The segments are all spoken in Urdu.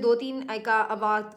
2-3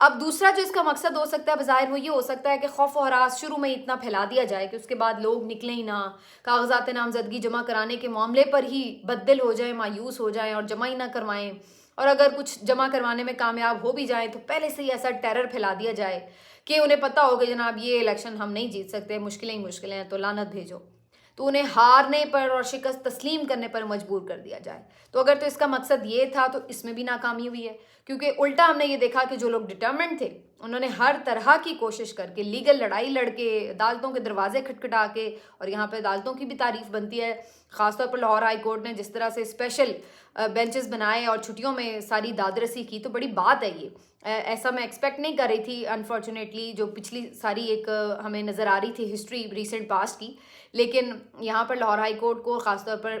اب دوسرا جو اس کا مقصد ہو سکتا ہے بظاہر وہ یہ ہو سکتا ہے کہ خوف و ہراس شروع میں اتنا پھیلا دیا جائے کہ اس کے بعد لوگ نکلیں ہی نہ، کاغذات نامزدگی جمع کرانے کے معاملے پر ہی بددل ہو جائیں، مایوس ہو جائیں اور جمع ہی نہ کروائیں، اور اگر کچھ جمع کروانے میں کامیاب ہو بھی جائیں تو پہلے سے ہی ایسا ٹیرر پھیلا دیا جائے کہ انہیں پتہ ہو کہ جناب یہ الیکشن ہم نہیں جیت سکتے، مشکلیں ہی مشکلیں ہیں تو لعنت بھیجو، تو انہیں ہارنے پر اور شکست تسلیم کرنے پر مجبور کر دیا جائے۔ تو اگر تو اس کا مقصد یہ تھا تو اس میں بھی ناکامی ہوئی ہے، کیونکہ الٹا ہم نے یہ دیکھا کہ جو لوگ ڈٹرمنٹ تھے انہوں نے ہر طرح کی کوشش کر کے، لیگل لڑائی لڑ کے، عدالتوں کے دروازے کھٹکھٹا کے، اور یہاں پہ عدالتوں کی بھی تعریف بنتی ہے، خاص طور پر لاہور ہائی کورٹ نے جس طرح سے اسپیشل بینچز بنائے اور چھٹیوں میں ساری دادرسی کی، تو بڑی بات ہے یہ، ایسا میں ایکسپیکٹ نہیں کر رہی تھی انفارچونیٹلی، جو پچھلی ساری ایک ہمیں نظر آ رہی تھی ہسٹری ریسنٹ پاسٹ کی، لیکن یہاں پر لاہور ہائی کورٹ کو خاص طور پر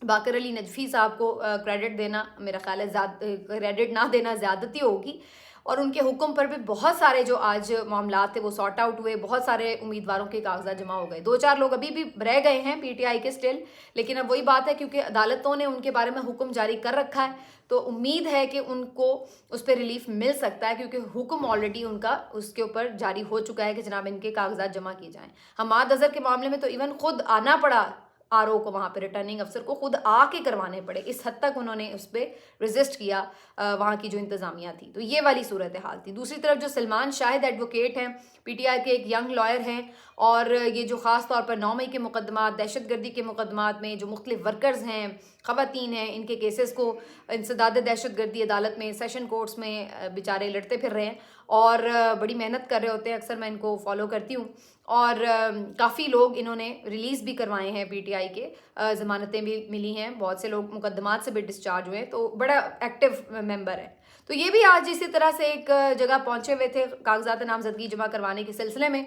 باقر علی نجفی صاحب کو کریڈٹ دینا، میرا خیال ہے کریڈٹ نہ دینا زیادتی ہوگی، اور ان کے حکم پر بھی بہت سارے جو آج معاملات تھے وہ سارٹ آؤٹ ہوئے، بہت سارے امیدواروں کے کاغذات جمع ہو گئے، 2-4 لوگ ابھی بھی رہ گئے ہیں پی ٹی آئی کے سٹل، لیکن اب وہی بات ہے کیونکہ عدالتوں نے ان کے بارے میں حکم جاری کر رکھا ہے تو امید ہے کہ ان کو اس پہ ریلیف مل سکتا ہے، کیونکہ حکم آلریڈی ان کا اس کے اوپر جاری ہو چکا ہے کہ جناب ان کے کاغذات جمع کیے جائیں۔ حماد اظہر کے معاملے میں تو ایون خود آنا پڑا آر او کو، وہاں پہ ریٹرننگ افسر کو خود آ کے کروانے پڑے، اس حد تک انہوں نے اس پہ ریزسٹ کیا وہاں کی جو انتظامیہ تھی، تو یہ والی صورتحال تھی۔ دوسری طرف جو سلمان شاہد ایڈوکیٹ ہیں، پی ٹی آئی کے ایک ینگ لائر ہیں، اور یہ جو خاص طور پر 9 مئی کے مقدمات، دہشت گردی کے مقدمات میں جو مختلف ورکرز ہیں، خواتین ہیں، ان کے کیسز کو انسداد دہشت گردی عدالت میں، سیشن کورٹس میں بیچارے لڑتے پھر رہے ہیں اور بڑی محنت کر رہے ہوتے ہیں، اکثر میں ان کو فالو کرتی ہوں، اور کافی لوگ انہوں نے ریلیز بھی کروائے ہیں پی ٹی آئی کے، ضمانتیں بھی ملی ہیں، بہت سے لوگ مقدمات سے بھی ڈسچارج ہوئے، تو بڑا ایکٹیو ممبر ہے۔ تو یہ بھی آج اسی طرح سے ایک جگہ پہنچے ہوئے تھے کاغذات نامزدگی جمع کروانے کے سلسلے میں،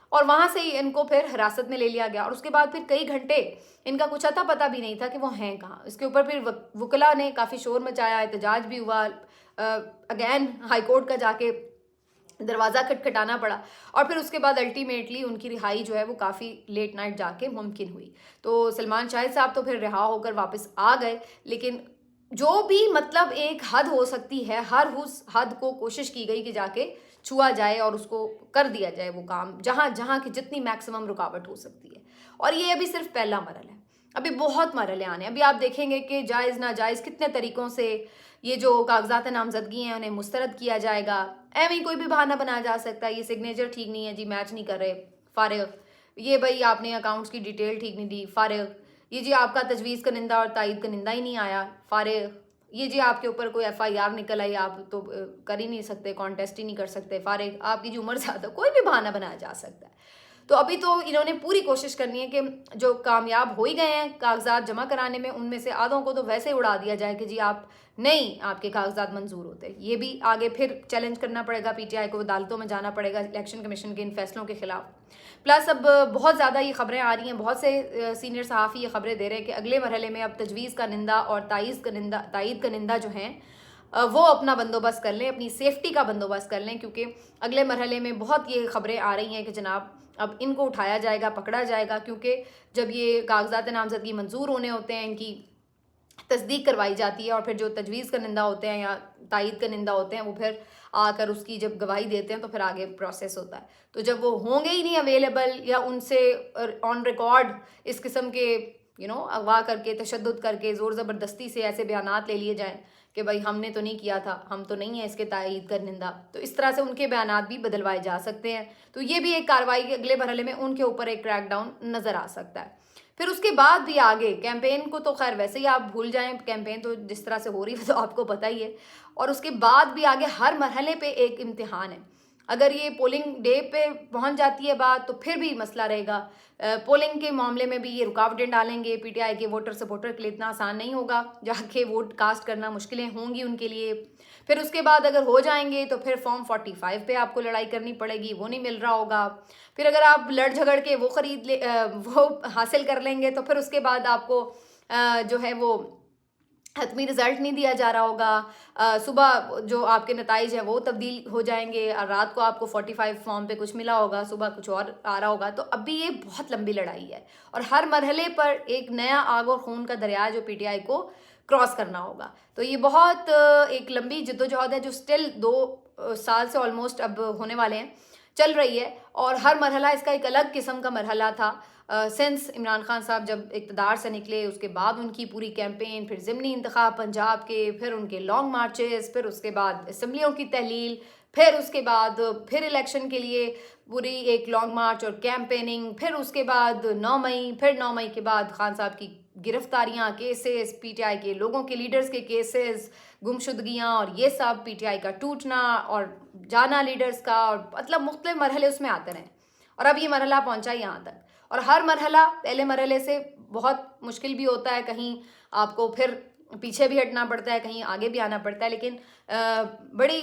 اور وہاں سے ہی ان کو پھر حراست میں لے لیا گیا، اور اس کے بعد پھر کئی گھنٹے ان کا کچھ اتا پتہ بھی نہیں تھا کہ وہ ہیں کہاں۔ اس کے اوپر پھر وکلا نے کافی شور مچایا، احتجاج بھی ہوا، اگین ہائی کورٹ کا جا کے دروازہ کھٹکھٹانا پڑا، اور پھر اس کے بعد الٹیمیٹلی ان کی رہائی جو ہے وہ کافی لیٹ نائٹ جا کے ممکن ہوئی۔ تو سلمان شاہد صاحب تو پھر رہا ہو کر واپس آ گئے، لیکن جو بھی مطلب ایک حد ہو سکتی ہے، ہر اس حد کو کوشش کی گئی کہ جا کے چھوا جائے اور اس کو کر دیا جائے وہ کام، جہاں جہاں کی جتنی میکسیمم رکاوٹ ہو سکتی ہے، اور یہ ابھی صرف پہلا مرحلہ ہے، ابھی بہت مرحلے آنے ہیں۔ ابھی آپ دیکھیں گے کہ جائز ناجائز کتنے طریقوں سے یہ جو کاغذات نامزدگی ہیں انہیں مسترد کیا جائے گا، ایویں کوئی بھی بہانہ بنایا جا سکتا ہے، یہ سگنیچر ٹھیک نہیں ہے جی، میچ نہیں کر رہے، فارغ، یہ بھائی آپ نے اکاؤنٹس کی ڈیٹیل ٹھیک نہیں دی، فارغ، یہ جی آپ کا تجویز کنندہ اور تائید کنندہ ہی نہیں آیا، فارغ، یہ جی آپ کے اوپر کوئی ایف آئی آر نکل آئی، آپ تو کر ہی نہیں سکتے، کانٹیسٹ ہی نہیں کر سکتے، فارغ، آپ کی جو عمر زیادہ، کوئی بھی بہانہ بنایا جا سکتا ہے۔ تو ابھی تو انہوں نے پوری کوشش کرنی ہے کہ جو کامیاب ہو ہی گئے ہیں کاغذات جمع کرانے میں، ان میں سے آدھوں کو تو ویسے اڑا دیا جائے کہ جی آپ نہیں، آپ کے کاغذات منظور ہوتے، یہ بھی آگے پھر چیلنج کرنا پڑے گا پی ٹی آئی کو، عدالتوں میں جانا پڑے گا الیکشن کمیشن کے ان فیصلوں کے خلاف۔ پلس اب بہت زیادہ یہ خبریں آ رہی ہیں، بہت سے سینئر صحافی یہ خبریں دے رہے ہیں کہ اگلے مرحلے میں اب تجویز کنندہ اور تائید کنندہ جو ہیں وہ اپنا بندوبست کر لیں، اپنی سیفٹی کا بندوبست کر لیں، کیونکہ اگلے مرحلے میں بہت یہ خبریں آ رہی ہیں کہ جناب اب ان کو اٹھایا جائے گا، پکڑا جائے گا، کیونکہ جب یہ کاغذات نامزدگی منظور ہونے ہوتے ہیں، ان کی تصدیق کروائی جاتی ہے، اور پھر جو تجویز کنندہ ہوتے ہیں یا تائید کنندہ ہوتے ہیں وہ پھر آ کر اس کی جب گواہی دیتے ہیں تو پھر آگے پروسیس ہوتا ہے۔ تو جب وہ ہوں گے ہی نہیں اویلیبل، یا ان سے آن ریکارڈ اس قسم کے اغوا کر کے، تشدد کر کے، زور زبردستی سے ایسے بیانات لے لیے جائیں کہ بھائی ہم نے تو نہیں کیا تھا، ہم تو نہیں ہیں اس کے تائید کنندہ، تو اس طرح سے ان کے بیانات بھی بدلوائے جا سکتے ہیں۔ تو یہ بھی ایک کارروائی کے اگلے مرحلے میں ان کے اوپر ایک کریک ڈاؤن نظر آ سکتا ہے۔ پھر اس کے بعد بھی آگے کیمپین کو تو خیر ویسے ہی آپ بھول جائیں، کیمپین تو جس طرح سے ہو رہی ہے تو آپ کو پتہ ہی ہے، اور اس کے بعد بھی آگے ہر مرحلے پہ ایک امتحان ہے۔ اگر یہ پولنگ ڈے پہ پہنچ جاتی ہے بات تو پھر بھی مسئلہ رہے گا، پولنگ کے معاملے میں بھی یہ رکاوٹیں ڈالیں گے، پی ٹی آئی کے ووٹر سپورٹر کے لیے اتنا آسان نہیں ہوگا، جا کے ووٹ کاسٹ کرنا مشکلیں ہوں گی ان کے لیے۔ پھر اس کے بعد اگر ہو جائیں گے تو پھر فارم 45 پہ آپ کو لڑائی کرنی پڑے گی، وہ نہیں مل رہا ہوگا، پھر اگر آپ لڑ جھگڑ کے وہ حاصل کر لیں گے تو پھر اس کے بعد آپ کو جو ہے وہ حتمی رزلٹ نہیں دیا جا رہا ہوگا، صبح جو آپ کے نتائج ہیں وہ تبدیل ہو جائیں گے، اور رات کو آپ کو 45 فارم پہ کچھ ملا ہوگا، صبح کچھ اور آ رہا ہوگا، تو اب بھی یہ بہت لمبی لڑائی ہے، اور ہر مرحلے پر ایک نیا آگ اور خون کا دریا جو پی ٹی آئی کو کراس کرنا ہوگا. تو یہ بہت ایک لمبی جدوجہد ہے جو اسٹل 2 سال سے آلموسٹ اب ہونے والے ہیں چل رہی ہے, اور ہر مرحلہ اس کا ایک الگ قسم کا مرحلہ تھا. سنس عمران خان صاحب جب اقتدار سے نکلے اس کے بعد ان کی پوری کیمپین, پھر ضمنی انتخاب پنجاب کے, پھر ان کے لانگ مارچز, پھر اس کے بعد اسمبلیوں کی تحلیل, پھر اس کے بعد پھر الیکشن کے لیے پوری ایک لانگ مارچ اور کیمپیننگ, پھر اس کے بعد 9 مئی, پھر 9 مئی کے بعد خان صاحب کی گرفتاریاں, کیسز, پی ٹی آئی کے لوگوں کے لیڈرز کے کیسز, گمشدگیاں, اور یہ سب پی ٹی آئی کا ٹوٹنا اور جانا لیڈرز کا, اور مطلب مختلف مرحلے اس میں آتے رہے, اور اب یہ مرحلہ پہنچا یہاں تک. اور ہر مرحلہ پہلے مرحلے سے بہت مشکل بھی ہوتا ہے, کہیں آپ کو پھر پیچھے بھی ہٹنا پڑتا ہے, کہیں آگے بھی آنا پڑتا ہے, لیکن بڑی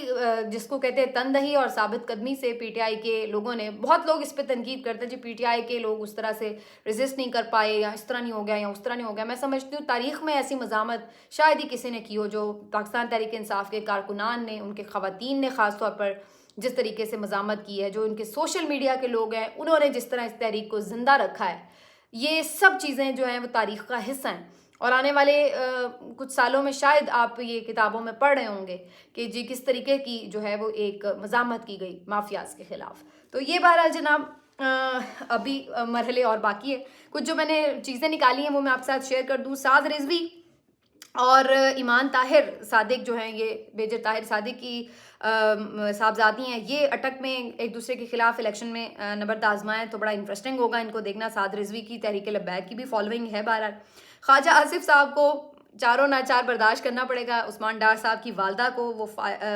جس کو کہتے ہیں تندہی اور ثابت قدمی سے پی ٹی آئی کے لوگوں نے, بہت لوگ اس پہ تنقید کرتے ہیں جی پی ٹی آئی کے لوگ اس طرح سے ریزسٹ نہیں کر پائے, یا اس طرح نہیں ہو گیا, یا اس طرح نہیں ہو گیا. میں سمجھتی ہوں تاریخ میں ایسی مزاحمت شاید ہی کسی نے کی ہو, جو پاکستان تحریک انصاف کے کارکنان نے, ان کے خواتین نے خاص طور پر جس طریقے سے مزاحمت کی ہے, جو ان کے سوشل میڈیا کے لوگ ہیں انہوں نے جس طرح اس تحریک کو زندہ رکھا ہے. یہ سب چیزیں جو ہیں وہ تاریخ کا حصہ ہیں, اور آنے والے کچھ سالوں میں شاید آپ یہ کتابوں میں پڑھ رہے ہوں گے کہ جی کس طریقے کی جو ہے وہ ایک مزاحمت کی گئی مافیاز کے خلاف. تو یہ بہرحال جناب ابھی مرحلے اور باقی ہے. کچھ جو میں نے چیزیں نکالی ہیں وہ میں آپ کے ساتھ شیئر کر دوں. سعد رضوی اور ایمان طاہر صادق جو ہیں, یہ میجر طاہر صادق کی صاحبزادی ہیں, یہ اٹک میں ایک دوسرے کے خلاف الیکشن میں نبرد آزمائیں, تو بڑا انٹرسٹنگ ہوگا ان کو دیکھنا. سعد رضوی کی تحریک لبیک کی بھی فالوئنگ ہے. بہرحال خواجہ آصف صاحب کو چاروں ناچار برداشت کرنا پڑے گا. عثمان ڈار صاحب کی والدہ کو وہ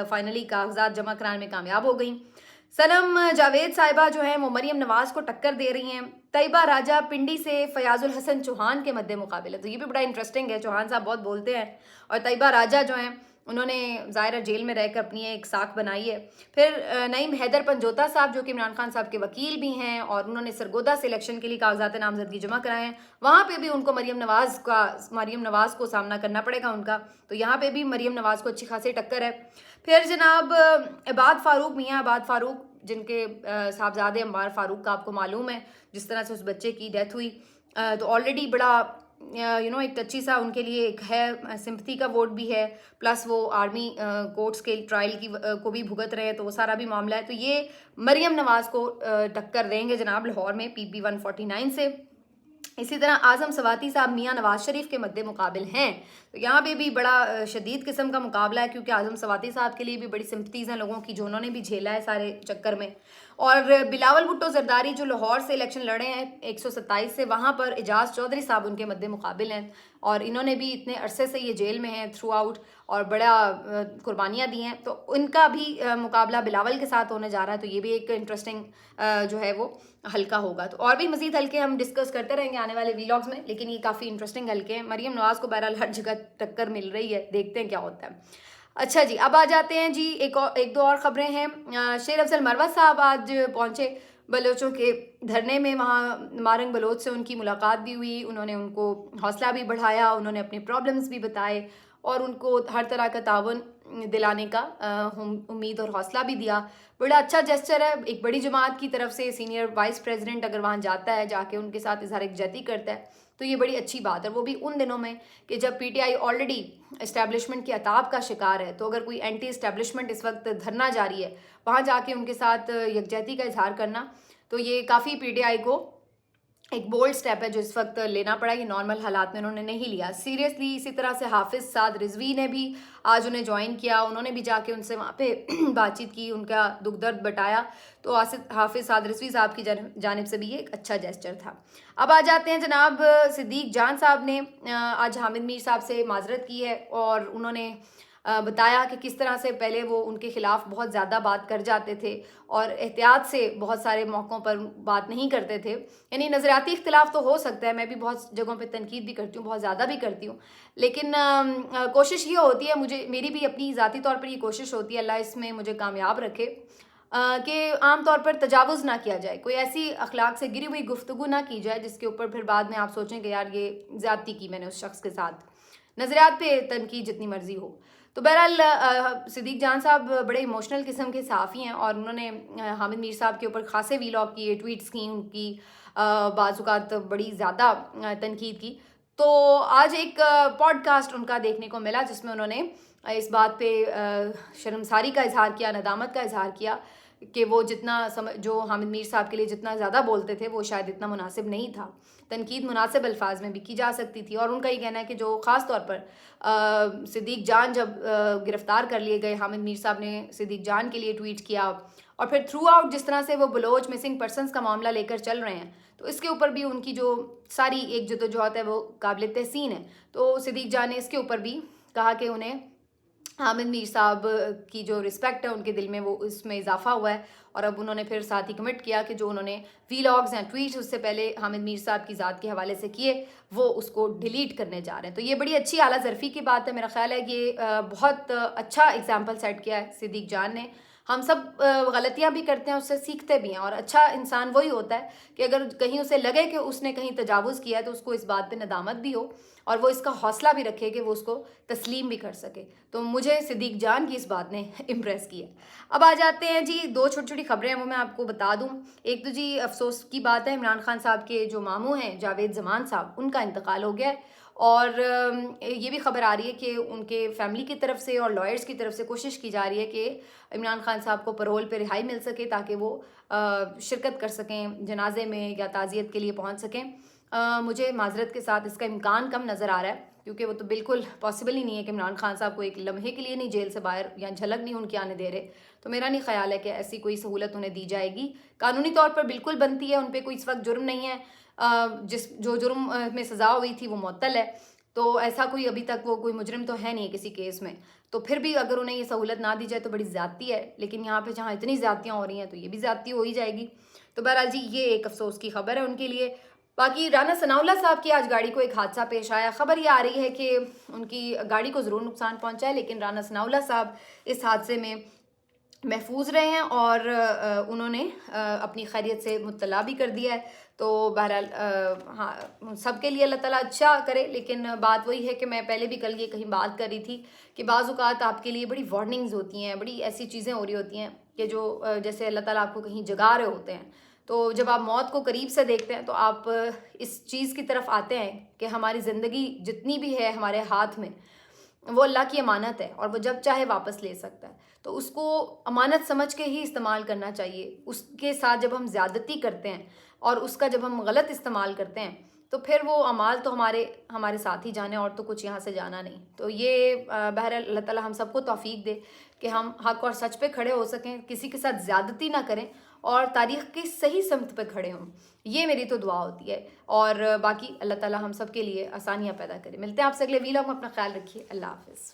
فائنلی کاغذات جمع کرانے میں کامیاب ہو گئیں. سنم جاوید صاحبہ جو ہیں وہ مریم نواز کو ٹکر دے رہی ہیں. طیبہ راجہ پنڈی سے فیاض الحسن چوہان کے مد مقابل ہے, تو یہ بھی بڑا انٹرسٹنگ ہے. چوہان صاحب بہت بولتے ہیں, اور طیبہ راجہ جو ہیں انہوں نے ظاہرہ جیل میں رہ کر اپنی ایک ساکھ بنائی ہے. پھر نعیم حیدر پنجوتا صاحب جو کہ عمران خان صاحب کے وکیل بھی ہیں, اور انہوں نے سرگودا سے الیکشن کے لیے کاغذات نامزدگی جمع کرائے ہیں. وہاں پہ بھی ان کو مریم نواز کو سامنا کرنا پڑے گا ان کا, تو یہاں پہ بھی مریم نواز کو اچھی خاصی ٹکر ہے. پھر جناب عباد فاروق, میاں عباد فاروق, جن کے صاحبزادے عمار فاروق کا آپ کو معلوم ہے جس طرح سے اس بچے کی ڈیتھ ہوئی, تو آلریڈی بڑا ایک ٹچی سا ان کے لیے ایک ہے, سمپتھی کا ووٹ بھی ہے, پلس وہ آرمی کورٹس کے ٹرائل کی کو بھی بھگت رہے ہیں, تو وہ سارا بھی معاملہ ہے. تو یہ مریم نواز کو ٹکر دیں گے جناب لاہور میں پی پی 149 سے. اسی طرح اعظم سواتی صاحب میاں نواز شریف کے مد مقابل ہیں, تو یہاں پہ بھی بڑا شدید قسم کا مقابلہ ہے, کیونکہ اعظم سواتی صاحب کے لیے بھی بڑی سمپتیز ہیں لوگوں کی, جو انہوں نے بھی جھیلا ہے سارے چکر میں. اور بلاول بھٹو زرداری جو لاہور سے الیکشن لڑے ہیں 127 سے, وہاں پر اعجاز چودھری صاحب ان کے مد مقابل ہیں, اور انہوں نے بھی اتنے عرصے سے یہ جیل میں ہیں تھرو آؤٹ, اور بڑا قربانیاں دی ہیں, تو ان کا بھی مقابلہ بلاول کے ساتھ ہونے جا رہا ہے. تو یہ بھی ایک انٹرسٹنگ جو ہے وہ حلقہ ہوگا. تو اور بھی مزید حلقے ہم ڈسکس کرتے رہیں گے آنے والے ویلاگز میں, لیکن یہ کافی انٹرسٹنگ حلقے ہیں. مریم نواز کو بہرحال ہر جگہ ٹکر مل رہی ہے, دیکھتے ہیں کیا ہوتا ہے. اچھا جی, اب آ جاتے ہیں جی ایک دو اور خبریں ہیں. شیر افضل مروت صاحب آج پہنچے بلوچوں کے دھرنے میں, وہاں مارنگ بلوچ سے ان کی ملاقات بھی ہوئی, انہوں نے ان کو حوصلہ بھی بڑھایا, انہوں نے اپنے پرابلمز بھی بتائے, اور ان کو ہر طرح کا تعاون دلانے کا امید اور حوصلہ بھی دیا. بڑا اچھا جسچر ہے, ایک بڑی جماعت کی طرف سے سینئر وائس پریزیڈنٹ اگر وہاں جاتا ہے, جا کے ان کے ساتھ اظہار یکجہتی کرتا ہے, تو یہ بڑی اچھی بات ہے. وہ بھی ان دنوں میں کہ جب P T I already establishment کے عتاب کا شکار ہے, تو اگر کوئی اینٹی اسٹیبلشمنٹ اس وقت دھرنا جاری ہے, وہاں جا کے ان کے ساتھ یکجہتی کا اظہار کرنا, تو یہ کافی پی ٹی آئی کو ایک بولڈ سٹیپ ہے جو اس وقت لینا پڑا. یہ نارمل حالات میں انہوں نے نہیں لیا سیریسلی. اسی طرح سے حافظ سعد رضوی نے بھی آج انہیں جوائن کیا, انہوں نے بھی جا کے ان سے وہاں پہ بات چیت کی, ان کا دکھ درد بٹایا, تو حافظ سعد رضوی صاحب کی جانب سے بھی یہ ایک اچھا جیسچر تھا. اب آ جاتے ہیں جناب صدیق جان صاحب نے آج حامد میر صاحب سے معذرت کی ہے, اور انہوں نے بتایا کہ کس طرح سے پہلے وہ ان کے خلاف بہت زیادہ بات کر جاتے تھے, اور احتیاط سے بہت سارے موقعوں پر بات نہیں کرتے تھے. یعنی نظریاتی اختلاف تو ہو سکتا ہے, میں بھی بہت جگہوں پہ تنقید بھی کرتی ہوں, بہت زیادہ بھی کرتی ہوں, لیکن کوشش یہ ہوتی ہے, میری بھی اپنی ذاتی طور پر یہ کوشش ہوتی ہے, اللہ اس میں مجھے کامیاب رکھے, کہ عام طور پر تجاوز نہ کیا جائے, کوئی ایسی اخلاق سے گری ہوئی گفتگو نہ کی جائے جس کے اوپر پھر بعد میں آپ سوچیں کہ یار یہ زیادتی کی میں نے اس شخص کے ساتھ. نظریات پہ تنقید جتنی مرضی ہو. تو بہرحال صدیق جان صاحب بڑے ایموشنل قسم کے صحافی ہیں, اور انہوں نے حامد میر صاحب کے اوپر خاصے ویلاگ کیے, ٹویٹس کی, ان کی بعض اوقات بڑی زیادہ تنقید کی. تو آج ایک پوڈ کاسٹ ان کا دیکھنے کو ملا جس میں انہوں نے اس بات پہ شرمساری کا اظہار کیا، ندامت کا اظہار کیا کہ وہ جتنا جو حامد میر صاحب کے لیے جتنا زیادہ بولتے تھے وہ شاید اتنا مناسب نہیں تھا. تنقید مناسب الفاظ میں بھی کی جا سکتی تھی. اور ان کا یہ کہنا ہے کہ جو خاص طور پر صدیق جان جب گرفتار کر لیے گئے، حامد میر صاحب نے صدیق جان کے لیے ٹویٹ کیا، اور پھر تھرو آؤٹ جس طرح سے وہ بلوچ مسنگ پرسنس کا معاملہ لے کر چل رہے ہیں، تو اس کے اوپر بھی ان کی جو ساری ایک جدوجہد ہے وہ قابل تحسین ہے. تو صدیق جان نے اس کے اوپر بھی کہا کہ انہیں حامد میر صاحب کی جو رسپیکٹ ہے ان کے دل میں وہ اس میں اضافہ ہوا ہے. اور اب انہوں نے پھر ساتھ ہی کمٹ کیا کہ جو انہوں نے ویلاگز یا ٹویٹس اس سے پہلے حامد میر صاحب کی ذات کے حوالے سے کیے وہ اس کو ڈیلیٹ کرنے جا رہے ہیں. تو یہ بڑی اچھی اعلیٰ ظرفی کی بات ہے. میرا خیال ہے یہ بہت اچھا اگزامپل سیٹ کیا ہے صدیق جان نے. ہم سب غلطیاں بھی کرتے ہیں، اس سے سیکھتے بھی ہیں، اور اچھا انسان وہی ہوتا ہے کہ اگر کہیں اسے لگے کہ اس نے کہیں تجاوز کیا ہے تو اس کو اس بات پہ ندامت بھی ہو اور وہ اس کا حوصلہ بھی رکھے کہ وہ اس کو تسلیم بھی کر سکے. تو مجھے صدیق جان کی اس بات نے امپریس کیا. اب آ جاتے ہیں جی، دو چھوٹی چھوٹی خبریں ہیں وہ میں آپ کو بتا دوں. ایک تو جی افسوس کی بات ہے، عمران خان صاحب کے جو ماموں ہیں جاوید زمان صاحب، ان کا انتقال ہو گیا ہے. اور یہ بھی خبر آ رہی ہے کہ ان کے فیملی کی طرف سے اور لائرز کی طرف سے کوشش کی جا رہی ہے کہ عمران خان صاحب کو پرول پہ رہائی مل سکے تاکہ وہ شرکت کر سکیں جنازے میں یا تعزیت کے لیے پہنچ سکیں. مجھے معذرت کے ساتھ اس کا امکان کم نظر آ رہا ہے، کیونکہ وہ تو بالکل پاسبل ہی نہیں ہے کہ عمران خان صاحب کو ایک لمحے کے لیے نہیں جیل سے باہر یا جھلک نہیں ان کی آنے دے رہے. تو میرا نہیں خیال ہے کہ ایسی کوئی سہولت انہیں دی جائے گی. قانونی طور پر بالکل بنتی ہے، ان پہ کوئی اس وقت جرم نہیں ہے. جو جرم میں سزا ہوئی تھی وہ معطل ہے. تو ایسا کوئی ابھی تک وہ کوئی مجرم تو ہے نہیں کسی کیس میں. تو پھر بھی اگر انہیں یہ سہولت نہ دی جائے تو بڑی زیادتی ہے. لیکن یہاں پہ جہاں اتنی زیادتیاں ہو رہی ہیں تو یہ بھی زیادتی ہو ہی جائے گی. تو بہرحال جی یہ ایک افسوس کی خبر ہے ان کے لیے. باقی رانا ثناء اللہ صاحب کی آج گاڑی کو ایک حادثہ پیش آیا. خبر یہ آ رہی ہے کہ ان کی گاڑی کو ضرور نقصان پہنچا ہے، لیکن رانا ثناء اللہ صاحب اس حادثے میں محفوظ رہے ہیں اور انہوں نے اپنی خیریت سے مطلع بھی کر دیا ہے. تو بہرحال ہاں سب کے لیے اللہ تعالیٰ اچھا کرے. لیکن بات وہی ہے کہ میں پہلے بھی کل یہ کہیں بات کر رہی تھی کہ بعض اوقات آپ کے لیے بڑی وارننگز ہوتی ہیں، بڑی ایسی چیزیں ہو رہی ہوتی ہیں کہ جو جیسے اللہ تعالیٰ آپ کو کہیں جگا رہے ہوتے ہیں. تو جب آپ موت کو قریب سے دیکھتے ہیں تو آپ اس چیز کی طرف آتے ہیں کہ ہماری زندگی جتنی بھی ہے ہمارے ہاتھ میں وہ اللہ کی امانت ہے اور وہ جب چاہے واپس لے سکتا ہے. تو اس کو امانت سمجھ کے ہی استعمال کرنا چاہیے. اس کے ساتھ جب ہم زیادتی کرتے ہیں اور اس کا جب ہم غلط استعمال کرتے ہیں تو پھر وہ اعمال تو ہمارے ساتھ ہی جانے اور تو کچھ یہاں سے جانا نہیں. تو یہ بہرحال اللہ تعالیٰ ہم سب کو توفیق دے کہ ہم حق اور سچ پہ کھڑے ہو سکیں، کسی کے ساتھ زیادتی نہ کریں اور تاریخ کی صحیح سمت پہ کھڑے ہوں. یہ میری تو دعا ہوتی ہے. اور باقی اللہ تعالیٰ ہم سب کے لیے آسانیاں پیدا کرے. ملتے ہیں آپ سے اگلے ویلاگ میں. اپنا خیال رکھیے. اللہ حافظ.